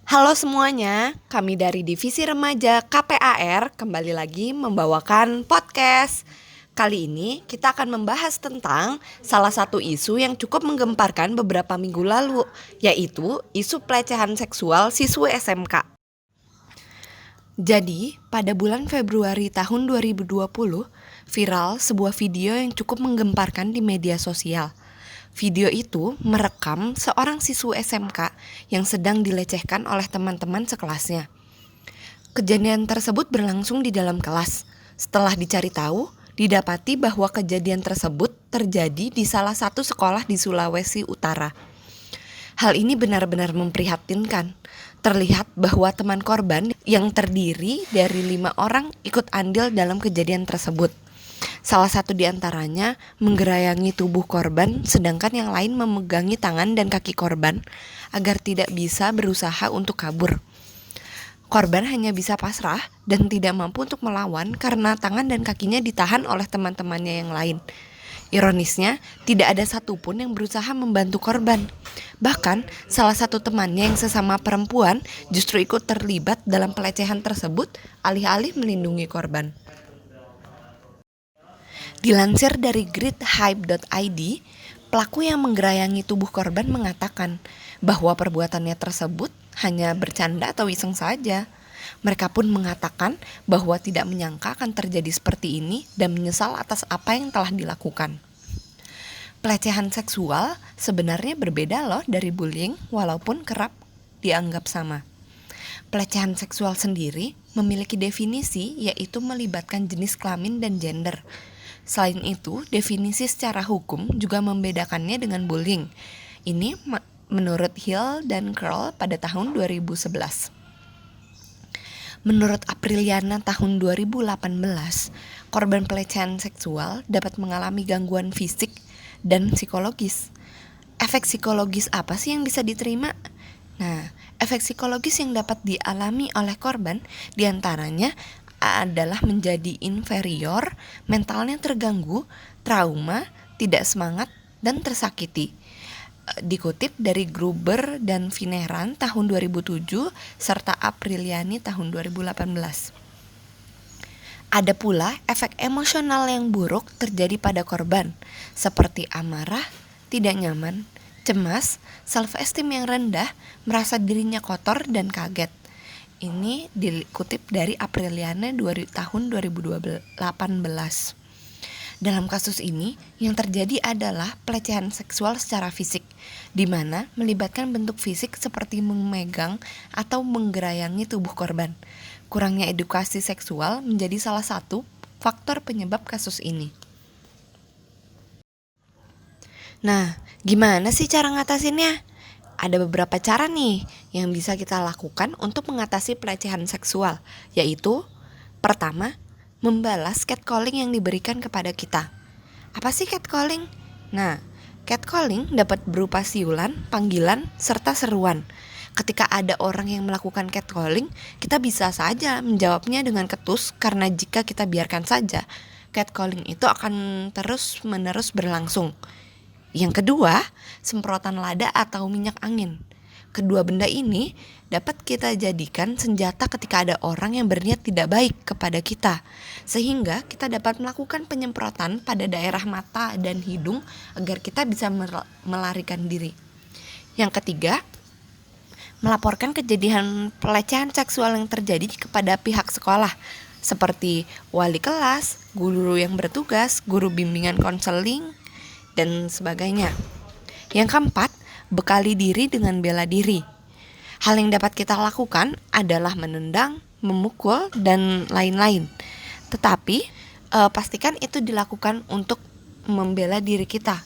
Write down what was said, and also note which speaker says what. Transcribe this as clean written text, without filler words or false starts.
Speaker 1: Halo semuanya, kami dari Divisi Remaja KPAR kembali lagi membawakan podcast. Kali ini kita akan membahas tentang salah satu isu yang cukup menggemparkan beberapa minggu lalu, yaitu isu pelecehan seksual siswa SMK. Jadi, pada bulan Februari tahun 2020, viral sebuah video yang cukup menggemparkan di media sosial. Video itu merekam seorang siswa SMK yang sedang dilecehkan oleh teman-teman sekelasnya. Kejadian tersebut berlangsung di dalam kelas. Setelah dicari tahu, didapati bahwa kejadian tersebut terjadi di salah satu sekolah di Sulawesi Utara. Hal ini benar-benar memprihatinkan. Terlihat bahwa teman korban yang terdiri dari 5 orang ikut andil dalam kejadian tersebut. Salah satu di antaranya menggerayangi tubuh korban, sedangkan yang lain memegangi tangan dan kaki korban agar tidak bisa berusaha untuk kabur. Korban hanya bisa pasrah dan tidak mampu untuk melawan karena tangan dan kakinya ditahan oleh teman-temannya yang lain. Ironisnya, tidak ada satupun yang berusaha membantu korban. Bahkan, salah satu temannya yang sesama perempuan justru ikut terlibat dalam pelecehan tersebut alih-alih melindungi korban. Dilansir dari gridhype.id, pelaku yang menggerayangi tubuh korban mengatakan bahwa perbuatannya tersebut hanya bercanda atau iseng saja. Mereka pun mengatakan bahwa tidak menyangka akan terjadi seperti ini dan menyesal atas apa yang telah dilakukan. Pelecehan seksual sebenarnya berbeda loh dari bullying, walaupun kerap dianggap sama. Pelecehan seksual sendiri memiliki definisi, yaitu melibatkan jenis kelamin dan gender. Selain itu, definisi secara hukum juga membedakannya dengan bullying. Ini menurut Hill dan Curl pada tahun 2011. Menurut Apriliana tahun 2018, korban pelecehan seksual dapat mengalami gangguan fisik dan psikologis. Efek psikologis apa sih yang bisa diterima? Nah, efek psikologis yang dapat dialami oleh korban diantaranya adalah menjadi inferior, mentalnya terganggu, trauma, tidak semangat, dan tersakiti. Dikutip dari Gruber dan Vineran tahun 2007 serta Apriliani tahun 2018. Ada pula efek emosional yang buruk terjadi pada korban, seperti amarah, tidak nyaman, cemas, self-esteem yang rendah, merasa dirinya kotor dan kaget. Ini dikutip dari Apriliana tahun 2018. Dalam kasus ini, yang terjadi adalah pelecehan seksual secara fisik, di mana melibatkan bentuk fisik seperti memegang atau menggerayangi tubuh korban. Kurangnya edukasi seksual menjadi salah satu faktor penyebab kasus ini. Nah, gimana sih cara ngatasinnya? Ada beberapa cara nih yang bisa kita lakukan untuk mengatasi pelecehan seksual, yaitu pertama, membalas catcalling yang diberikan kepada kita. Apa sih catcalling? Nah, catcalling dapat berupa siulan, panggilan, serta seruan. Ketika ada orang yang melakukan catcalling, kita bisa saja menjawabnya dengan ketus karena jika kita biarkan saja, catcalling itu akan terus-menerus berlangsung. Yang kedua, semprotan lada atau minyak angin. Kedua benda ini dapat kita jadikan senjata ketika ada orang yang berniat tidak baik kepada kita, sehingga kita dapat melakukan penyemprotan pada daerah mata dan hidung agar kita bisa melarikan diri. Yang ketiga, melaporkan kejadian pelecehan seksual yang terjadi kepada pihak sekolah, seperti wali kelas, guru yang bertugas, guru bimbingan konseling, dan sebagainya. Yang keempat, bekali diri dengan bela diri. Hal yang dapat kita lakukan adalah menendang, memukul, dan lain-lain. Tetapi pastikan itu dilakukan untuk membela diri kita,